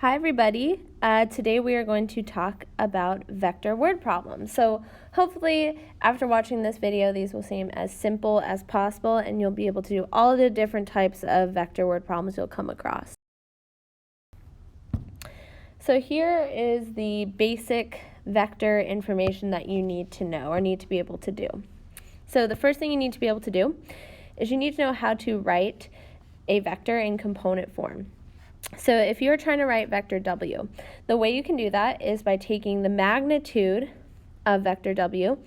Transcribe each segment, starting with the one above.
Hi everybody. Today we are going to talk about vector word problems. So hopefully after watching this video these will seem as simple as possible and you'll be able to do all of the different types of vector word problems you'll come across. So here is the basic vector information that you need to know or need to be able to do. So the first thing you need to be able to do is you need to know how to write a vector in component form. So if you're trying to write vector W, the way you can do that is by taking the magnitude of vector W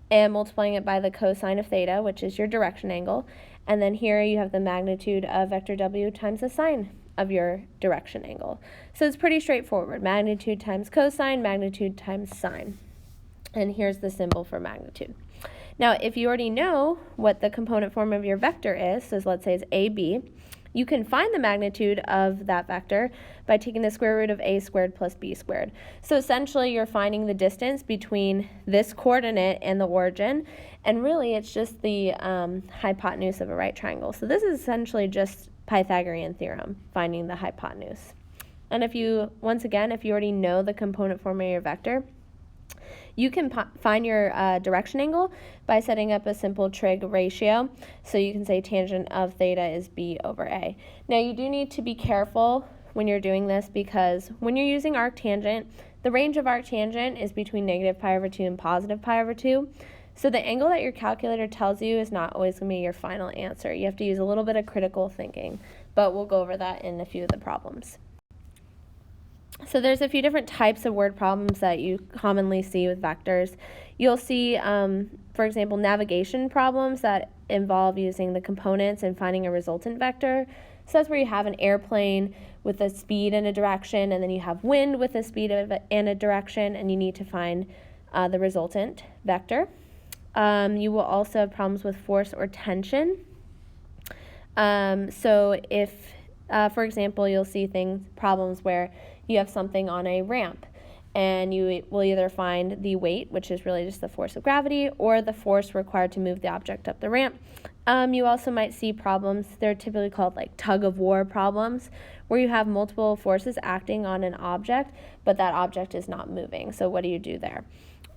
and multiplying it by the cosine of theta, which is your direction angle. And then here you have the magnitude of vector W times the sine of your direction angle. So it's pretty straightforward. Magnitude times cosine, magnitude times sine. And here's the symbol for magnitude. Now, if you already know what the component form of your vector is, so let's say it's AB, you can find the magnitude of that vector by taking the square root of a squared plus b squared. So essentially you're finding the distance between this coordinate and the origin, and really it's just the hypotenuse of a right triangle. So this is essentially just Pythagorean theorem, finding the hypotenuse. And if you already know the component form of your vector, you can find your direction angle by setting up a simple trig ratio. So you can say tangent of theta is b over a. Now you do need to be careful when you're doing this because when you're using arctangent, the range of arctangent is between negative pi over 2 and positive pi over 2. So the angle that your calculator tells you is not always going to be your final answer. You have to use a little bit of critical thinking, but we'll go over that in a few of the problems. So there's a few different types of word problems that you commonly see with vectors. You'll see, for example, navigation problems that involve using the components and finding a resultant vector. So that's where you have an airplane with a speed and a direction, and then you have wind with a speed and a direction, and you need to find the resultant vector. You will also have problems with force or tension. So if, for example, you'll see problems where you have something on a ramp and you will either find the weight, which is really just the force of gravity, or the force required to move the object up the ramp. You also might see problems, they're typically called like tug of war problems, where you have multiple forces acting on an object, but that object is not moving. So what do you do there?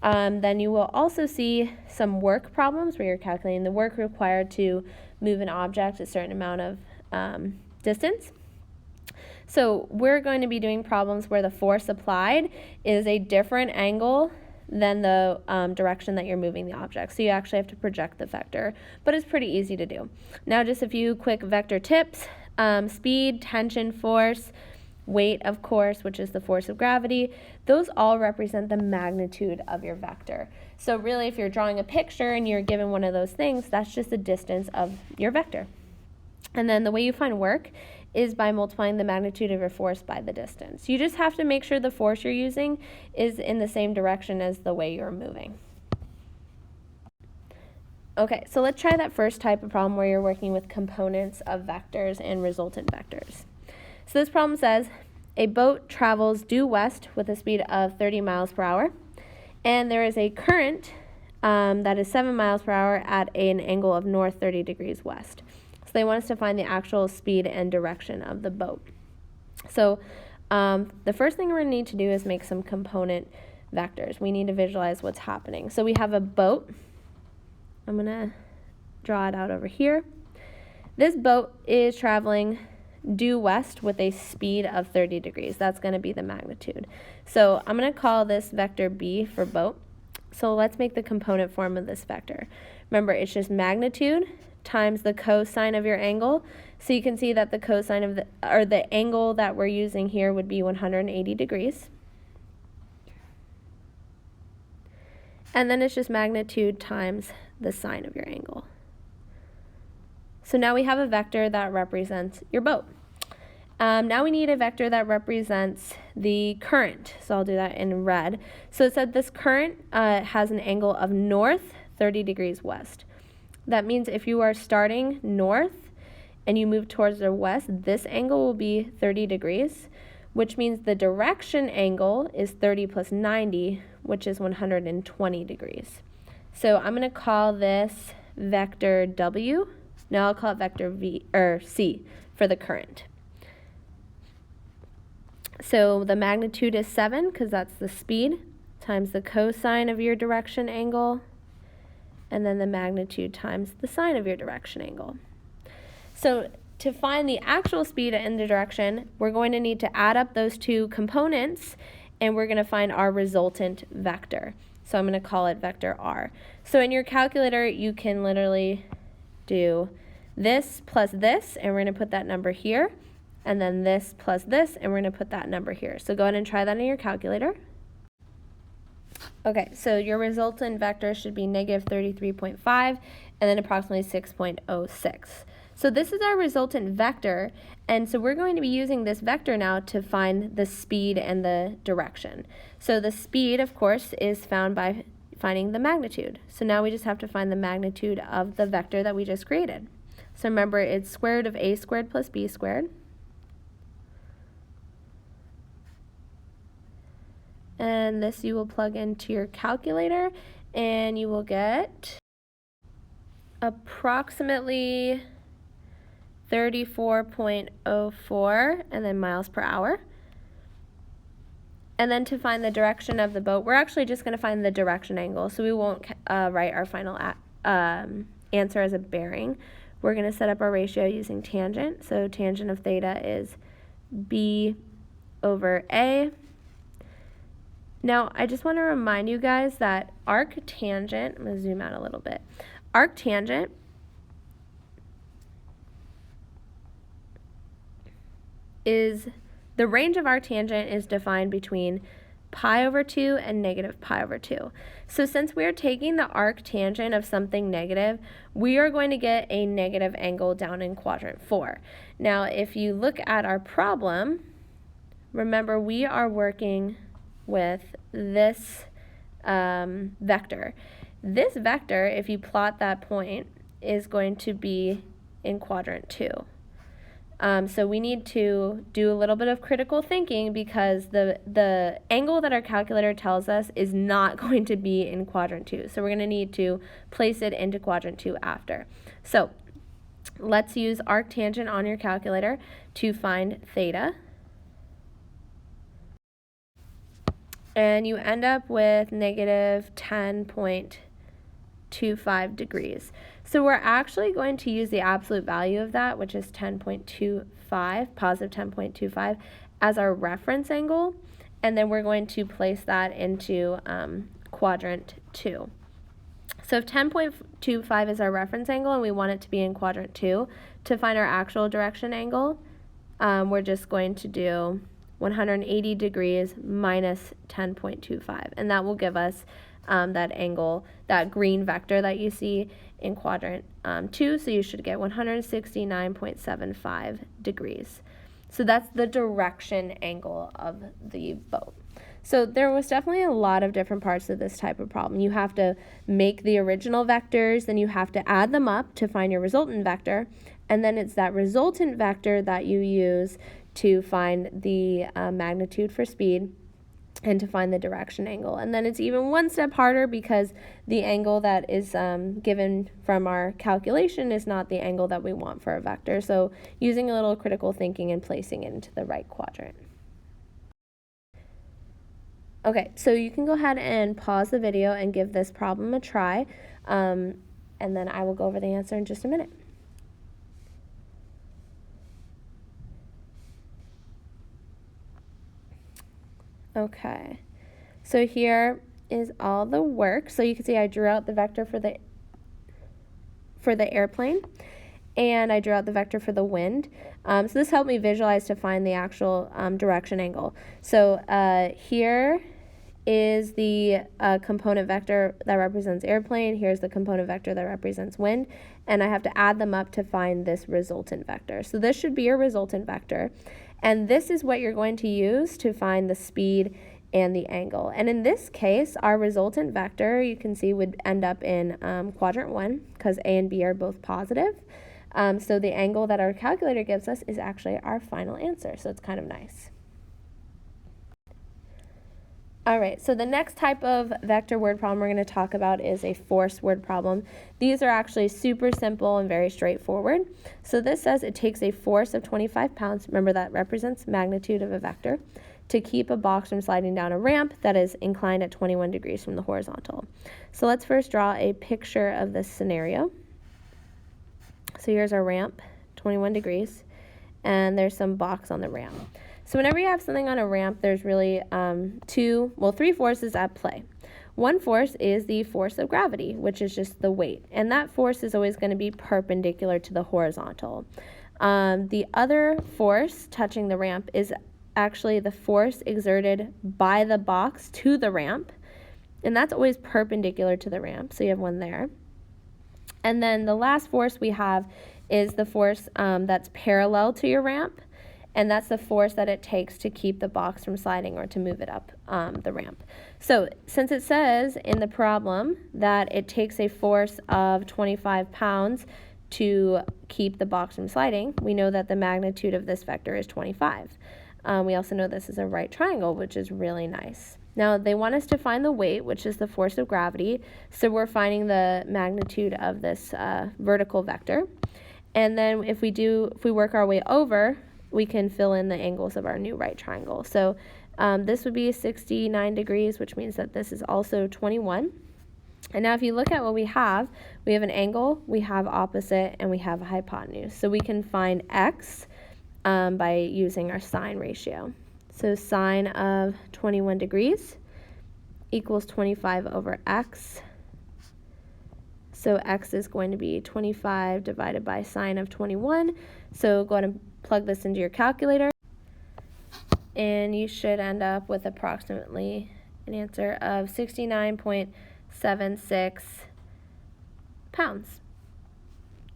Then you will also see some work problems where you're calculating the work required to move an object a certain amount of distance. So we're going to be doing problems where the force applied is a different angle than the direction that you're moving the object. So you actually have to project the vector, but it's pretty easy to do. Now just a few quick vector tips. Speed, tension, force, weight, of course, which is the force of gravity. Those all represent the magnitude of your vector. So really if you're drawing a picture and you're given one of those things, that's just the distance of your vector. And then the way you find work is by multiplying the magnitude of your force by the distance. You just have to make sure the force you're using is in the same direction as the way you're moving. Okay, so let's try that first type of problem where you're working with components of vectors and resultant vectors. So this problem says, a boat travels due west with a speed of 30 miles per hour, and there is a current that is 7 miles per hour at an angle of north 30 degrees west. So they want us to find the actual speed and direction of the boat. So the first thing we're going to need to do is make some component vectors. We need to visualize what's happening. So we have a boat. I'm going to draw it out over here. This boat is traveling due west with a speed of 30 degrees. That's going to be the magnitude. So I'm going to call this vector B for boat. So let's make the component form of this vector. Remember, it's just magnitude times the cosine of your angle. So you can see that the cosine of the angle that we're using here would be 180 degrees. And then it's just magnitude times the sine of your angle. So now we have a vector that represents your boat. Now we need a vector that represents the current. So I'll do that in red. So it said this current has an angle of north 30 degrees west. That means if you are starting north and you move towards the west, this angle will be 30 degrees, which means the direction angle is 30 plus 90, which is 120 degrees. So I'm going to call this vector W. Now I'll call it vector C for the current. So the magnitude is 7 because that's the speed, times the cosine of your direction angle, and then the magnitude times the sine of your direction angle. So to find the actual speed in the direction, we're going to need to add up those two components, and we're going to find our resultant vector. So I'm going to call it vector r. So in your calculator, you can literally do this plus this, and we're going to put that number here, and then this plus this, and we're going to put that number here. So go ahead and try that in your calculator. Okay, so your resultant vector should be negative 33.5 and then approximately 6.06. So this is our resultant vector, and so we're going to be using this vector now to find the speed and the direction. So the speed, of course, is found by finding the magnitude. So now we just have to find the magnitude of the vector that we just created. So remember, it's square root of a squared plus b squared. And this you will plug into your calculator, and you will get approximately 34.04 and then miles per hour. And then to find the direction of the boat, we're actually just going to find the direction angle, so we won't write our final answer as a bearing. We're going to set up our ratio using tangent. So tangent of theta is b over a. Now, I just want to remind you guys that arctangent, I'm going to zoom out a little bit. Arctangent is, the range of arctangent is defined between pi over 2 and negative pi over 2. So since we're taking the arctangent of something negative, we are going to get a negative angle down in quadrant 4. Now, if you look at our problem, remember we are working with this vector. This vector, if you plot that point, is going to be in quadrant 2. So we need to do a little bit of critical thinking because the angle that our calculator tells us is not going to be in quadrant 2. So we're going to need to place it into quadrant 2 after. So let's use arctangent on your calculator to find theta. And you end up with negative 10.25 degrees. So we're actually going to use the absolute value of that, which is 10.25, positive 10.25, as our reference angle, and then we're going to place that into quadrant 2. So if 10.25 is our reference angle and we want it to be in quadrant 2, to find our actual direction angle, we're just going to do 180 degrees minus 10.25, and that will give us that angle, that green vector that you see in quadrant 2, so you should get 169.75 degrees. So that's the direction angle of the boat. So there was definitely a lot of different parts of this type of problem. You have to make the original vectors, then you have to add them up to find your resultant vector, and then it's that resultant vector that you use to find the magnitude for speed and to find the direction angle. And then it's even one step harder because the angle that is given from our calculation is not the angle that we want for a vector. So using a little critical thinking and placing it into the right quadrant. Okay, so you can go ahead and pause the video and give this problem a try, and then I will go over the answer in just a minute. Okay, so here is all the work. So you can see I drew out the vector for the airplane, and I drew out the vector for the wind. So this helped me visualize to find the actual direction angle. So here is the component vector that represents airplane. Here's the component vector that represents wind, and I have to add them up to find this resultant vector. So this should be your resultant vector. And this is what you're going to use to find the speed and the angle. And in this case, our resultant vector, you can see, would end up in quadrant 1 because A and B are both positive. So the angle that our calculator gives us is actually our final answer. So it's kind of nice. All right, so the next type of vector word problem we're going to talk about is a force word problem. These are actually super simple and very straightforward. So this says it takes a force of 25 pounds, remember that represents magnitude of a vector, to keep a box from sliding down a ramp that is inclined at 21 degrees from the horizontal. So let's first draw a picture of this scenario. So here's our ramp, 21 degrees, and there's some box on the ramp. So whenever you have something on a ramp, there's really three forces at play. One force is the force of gravity, which is just the weight, and that force is always going to be perpendicular to the horizontal. The other force touching the ramp is actually the force exerted by the box to the ramp, and that's always perpendicular to the ramp, so you have one there. And then the last force we have is the force that's parallel to your ramp, and that's the force that it takes to keep the box from sliding or to move it up the ramp. So since it says in the problem that it takes a force of 25 pounds to keep the box from sliding, we know that the magnitude of this vector is 25. We also know this is a right triangle, which is really nice. Now they want us to find the weight, which is the force of gravity, so we're finding the magnitude of this vertical vector. And then if we work our way over, we can fill in the angles of our new right triangle. So this would be 69 degrees, which means that this is also 21. And now if you look at what we have an angle, we have opposite, and we have a hypotenuse. So we can find x by using our sine ratio. So sine of 21 degrees equals 25 over x. So x is going to be 25 divided by sine of 21. So go ahead and plug this into your calculator, and you should end up with approximately an answer of 69.76 pounds.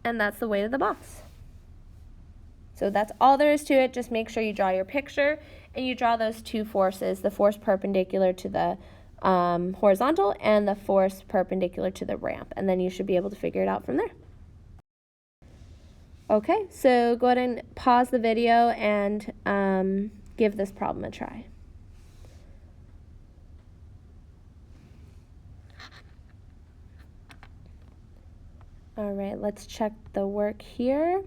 And that's the weight of the box. So that's all there is to it. Just make sure you draw your picture and you draw those two forces, the force perpendicular to the horizontal and the force perpendicular to the ramp, and then you should be able to figure it out from there. Okay, so go ahead and pause the video and give this problem a try. All right, let's check the work here.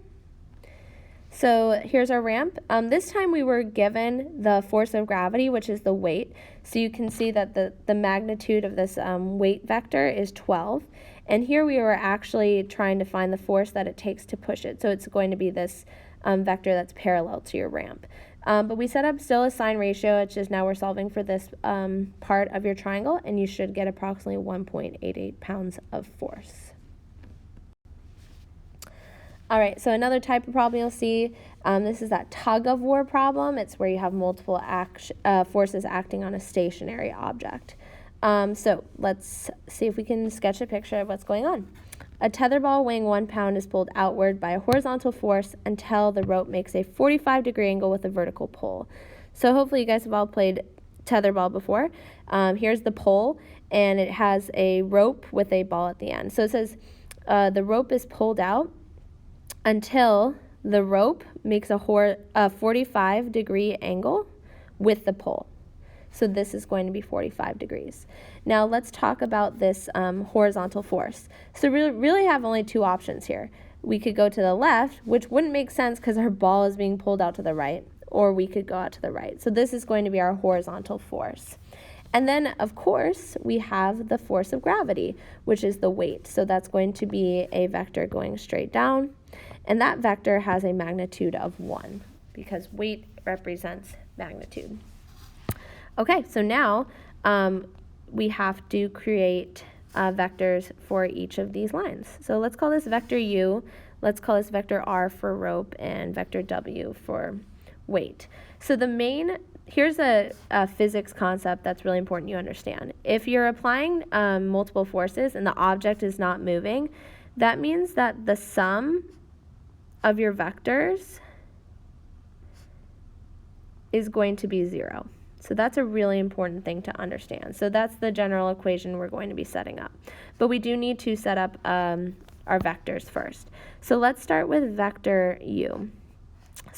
So here's our ramp. This time we were given the force of gravity, which is the weight. So you can see that the magnitude of this weight vector is 12. And here we were actually trying to find the force that it takes to push it. So it's going to be this vector that's parallel to your ramp. But we set up still a sine ratio. It's just now we're solving for this part of your triangle, and you should get approximately 1.88 pounds of force. All right, so another type of problem you'll see, this is that tug-of-war problem. It's where you have multiple forces acting on a stationary object. So let's see if we can sketch a picture of what's going on. A tetherball weighing 1 pound is pulled outward by a horizontal force until the rope makes a 45-degree angle with a vertical pull. So hopefully you guys have all played tetherball before. Here's the pole, and it has a rope with a ball at the end. So it says the rope is pulled out until the rope makes a 45-degree angle with the pole. So this is going to be 45 degrees. Now let's talk about this horizontal force. So we really have only two options here. We could go to the left, which wouldn't make sense because our ball is being pulled out to the right, or we could go out to the right. So this is going to be our horizontal force. And then, of course, we have the force of gravity, which is the weight. So that's going to be a vector going straight down. And that vector has a magnitude of 1 because weight represents magnitude. Okay, so now we have to create vectors for each of these lines. So let's call this vector U, let's call this vector R for rope, and vector W for weight. So here's a physics concept that's really important you understand. If you're applying multiple forces and the object is not moving, that means that the sum of your vectors is going to be 0. So that's a really important thing to understand. So that's the general equation we're going to be setting up. But we do need to set up our vectors first. So let's start with vector U.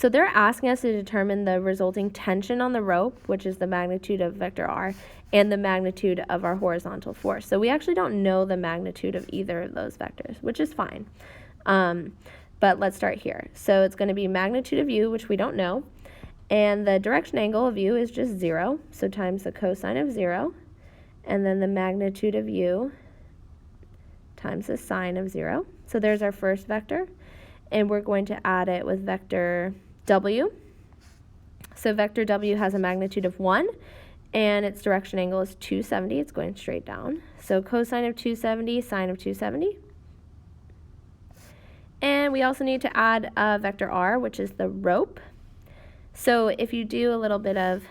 So they're asking us to determine the resulting tension on the rope, which is the magnitude of vector r, and the magnitude of our horizontal force. So we actually don't know the magnitude of either of those vectors, which is fine. But let's start here. So it's going to be magnitude of u, which we don't know, and the direction angle of u is just 0, so times the cosine of 0, and then the magnitude of u times the sine of 0. So there's our first vector, and we're going to add it with vector w. So vector w has a magnitude of 1, and its direction angle is 270. It's going straight down. So cosine of 270, sine of 270. And we also need to add vector r, which is the rope. So if you do a little bit of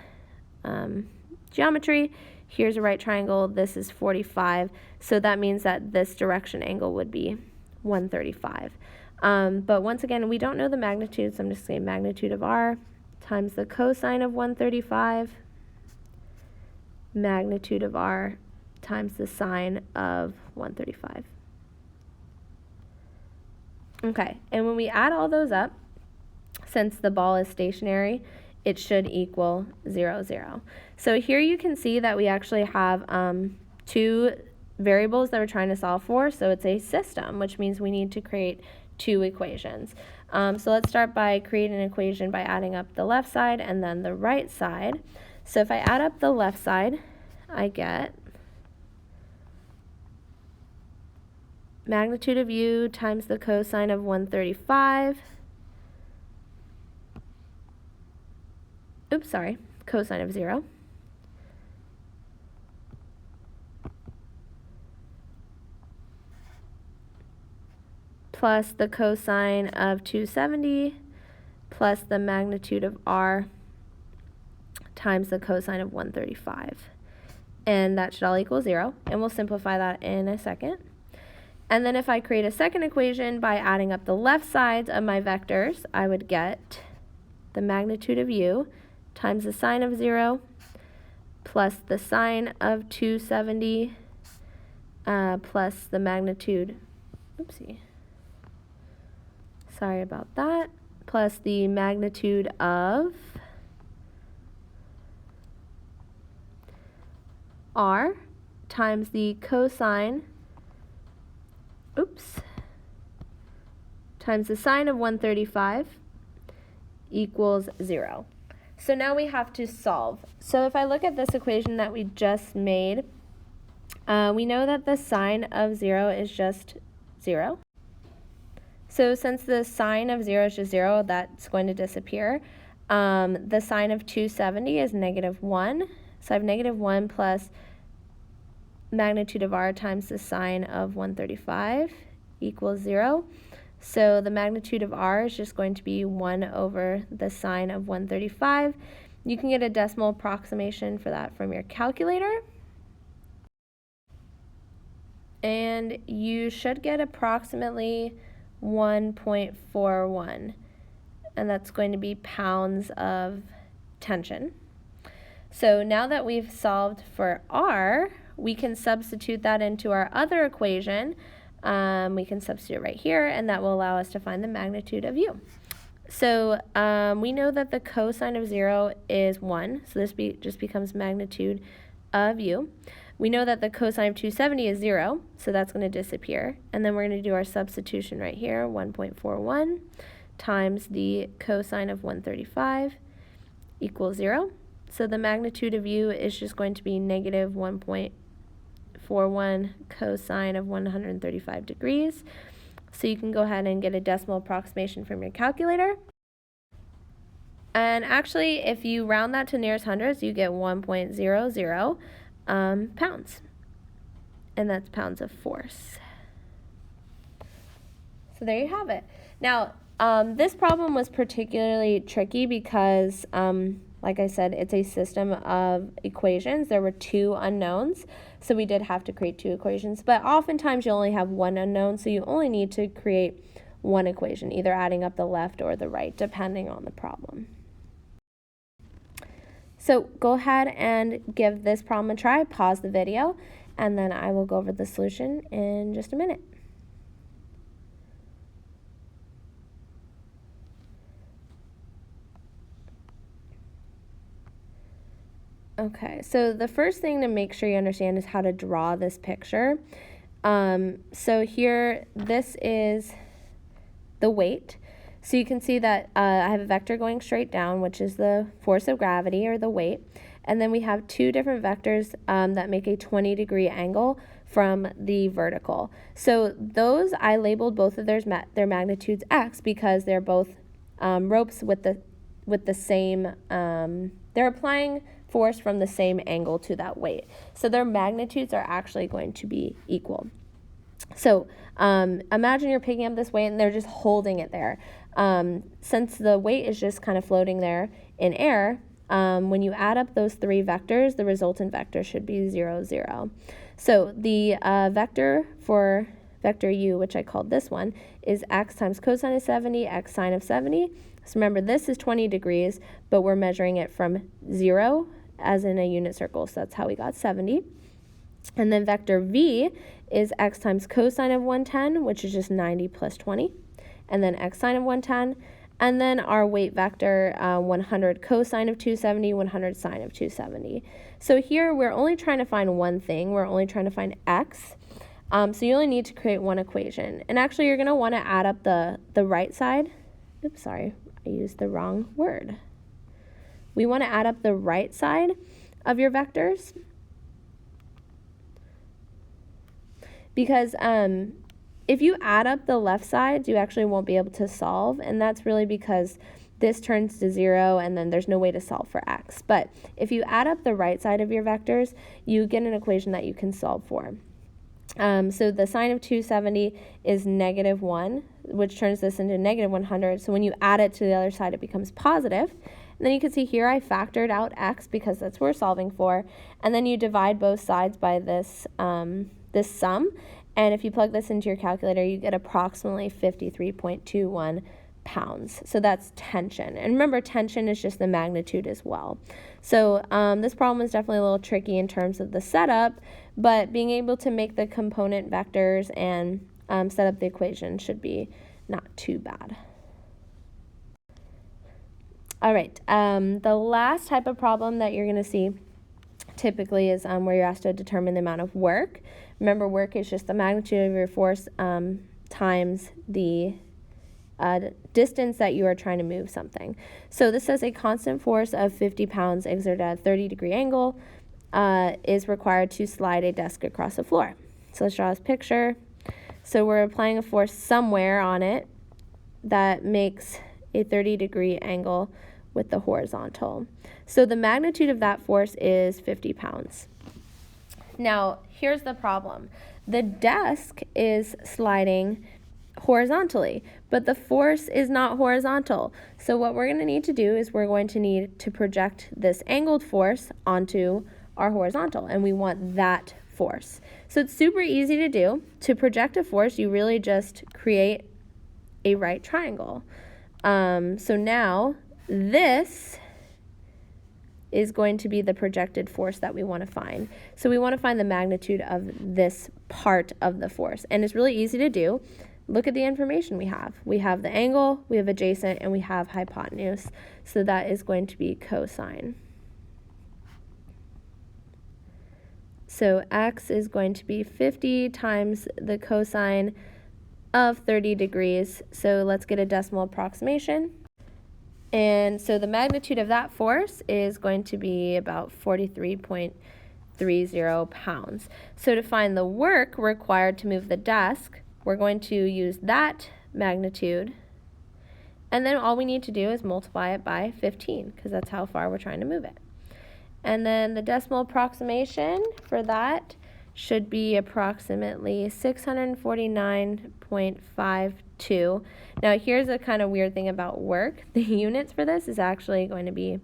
geometry, here's a right triangle, this is 45, so that means that this direction angle would be 135. But once again, we don't know the magnitude, so I'm just saying magnitude of r times the cosine of 135, magnitude of r times the sine of 135. Okay, and when we add all those up, since the ball is stationary, it should equal 0, 0. So here you can see that we actually have two variables that we're trying to solve for, so it's a system, which means we need to create two equations. So let's start by creating an equation by adding up the left side and then the right side. So if I add up the left side, I get magnitude of u times the cosine of 135. Cosine of 0. Plus the cosine of 270 plus the magnitude of r times the cosine of 135. And that should all equal 0. And we'll simplify that in a second. And then if I create a second equation by adding up the left sides of my vectors, I would get the magnitude of u times the sine of 0 plus the sine of 270 plus the magnitude, sorry about that, plus the magnitude of r times the cosine times the sine of 135 equals 0. So now we have to solve. So if I look at this equation that we just made, we know that the sine of 0 is just 0. So since the sine of 0 is just 0, that's going to disappear. The sine of 270 is -1. So I have -1 plus magnitude of r times the sine of 135 equals 0. So the magnitude of r is just going to be 1 over the sine of 135. You can get a decimal approximation for that from your calculator. And you should get approximately 1.41. And that's going to be pounds of tension. So now that we've solved for r, we can substitute that into our other equation. We can substitute right here, and that will allow us to find the magnitude of u. So we know that the cosine of 0 is 1, so this just becomes magnitude of u. We know that the cosine of 270 is 0, so that's going to disappear. And then we're going to do our substitution right here, 1.41 times the cosine of 135 equals 0. So the magnitude of u is just going to be -1.41 cosine of 135 degrees. So you can go ahead and get a decimal approximation from your calculator. And actually, if you round that to nearest hundreds, you get 1.00 pounds. And that's pounds of force. So there you have it. Now, this problem was particularly tricky because, like I said, it's a system of equations. There were two unknowns, so we did have to create two equations. But oftentimes you only have one unknown, so you only need to create one equation, either adding up the left or the right, depending on the problem. So go ahead and give this problem a try, pause the video, and then I will go over the solution in just a minute. Okay, so the first thing to make sure you understand is how to draw this picture. So here, this is the weight. So you can see that I have a vector going straight down, which is the force of gravity or the weight. And then we have two different vectors that make a 20-degree angle from the vertical. So those, I labeled both of their magnitudes x because they're both ropes with the same, they're applying force from the same angle to that weight. So their magnitudes are actually going to be equal. So imagine you're picking up this weight and they're just holding it there. Since the weight is just kind of floating there in air, when you add up those three vectors, the resultant vector should be 0, 0. So the vector for vector u, which I called this one, is x times cosine of 70, x sine of 70. So remember, this is 20 degrees, but we're measuring it from 0 as in a unit circle, so that's how we got 70. And then vector v is x times cosine of 110, which is just 90 plus 20, and then x sine of 110, and then our weight vector, 100 cosine of 270, 100 sine of 270. So here we're only trying to find one thing. We're only trying to find x. So you only need to create one equation. And actually you're going to want to add up the right side. Oops, sorry, I used the wrong word. We want to add up the right side of your vectors, because if you add up the left sides, you actually won't be able to solve, and that's really because this turns to 0 and then there's no way to solve for x. But if you add up the right side of your vectors, you get an equation that you can solve for. So the sine of 270 is negative 1, which turns this into negative 100. So when you add it to the other side, it becomes positive. And then you can see here I factored out x because that's what we're solving for. And then you divide both sides by this, this sum. And if you plug this into your calculator, you get approximately 53.21 pounds. So that's tension. And remember, tension is just the magnitude as well. So this problem is definitely a little tricky in terms of the setup, but being able to make the component vectors and set up the equation should be not too bad. All right, the last type of problem that you're going to see typically is where you're asked to determine the amount of work. Remember, work is just the magnitude of your force times the distance that you are trying to move something. So this says a constant force of 50 pounds exerted at a 30-degree angle is required to slide a desk across the floor. So let's draw this picture. So we're applying a force somewhere on it that makes a 30-degree angle with the horizontal. So the magnitude of that force is 50 pounds. Now, here's the problem. The desk is sliding horizontally, but the force is not horizontal. So what we're going to need to do is we're going to need to project this angled force onto our horizontal, and we want that force. So it's super easy to do. To project a force, you really just create a right triangle. So now this is going to be the projected force that we want to find. So we want to find the magnitude of this part of the force. And it's really easy to do. Look at the information we have. We have the angle, we have adjacent, and we have hypotenuse. So that is going to be cosine. So x is going to be 50 times the cosine of 30 degrees. So let's get a decimal approximation. And so the magnitude of that force is going to be about 43.30 pounds. So to find the work required to move the desk, we're going to use that magnitude. And then all we need to do is multiply it by 15, because that's how far we're trying to move it. And then the decimal approximation for that should be approximately 649.52. Now here's a kind of weird thing about work. The units for this is actually going to be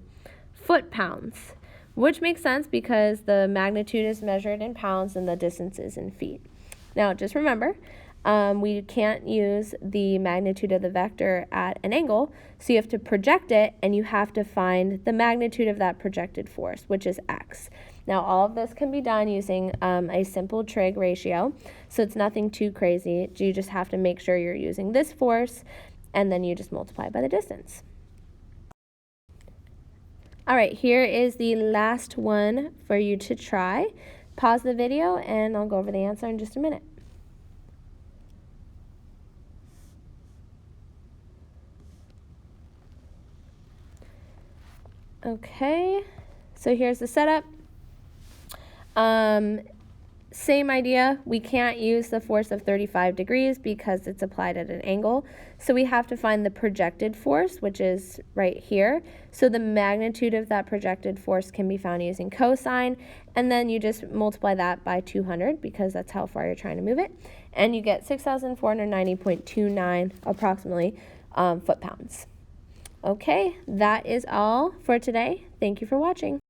foot-pounds, which makes sense because the magnitude is measured in pounds and the distance is in feet. Now just remember, we can't use the magnitude of the vector at an angle, so you have to project it and you have to find the magnitude of that projected force, which is x. Now all of this can be done using a simple trig ratio, so it's nothing too crazy. You just have to make sure you're using this force, and then you just multiply by the distance. All right, here is the last one for you to try. Pause the video and I'll go over the answer in just a minute. Okay, so here's the setup. Same idea, we can't use the force of 35 degrees because it's applied at an angle. So we have to find the projected force, which is right here. So the magnitude of that projected force can be found using cosine, and then you just multiply that by 200 because that's how far you're trying to move it. And you get 6,490.29 approximately foot-pounds. Okay, that is all for today. Thank you for watching.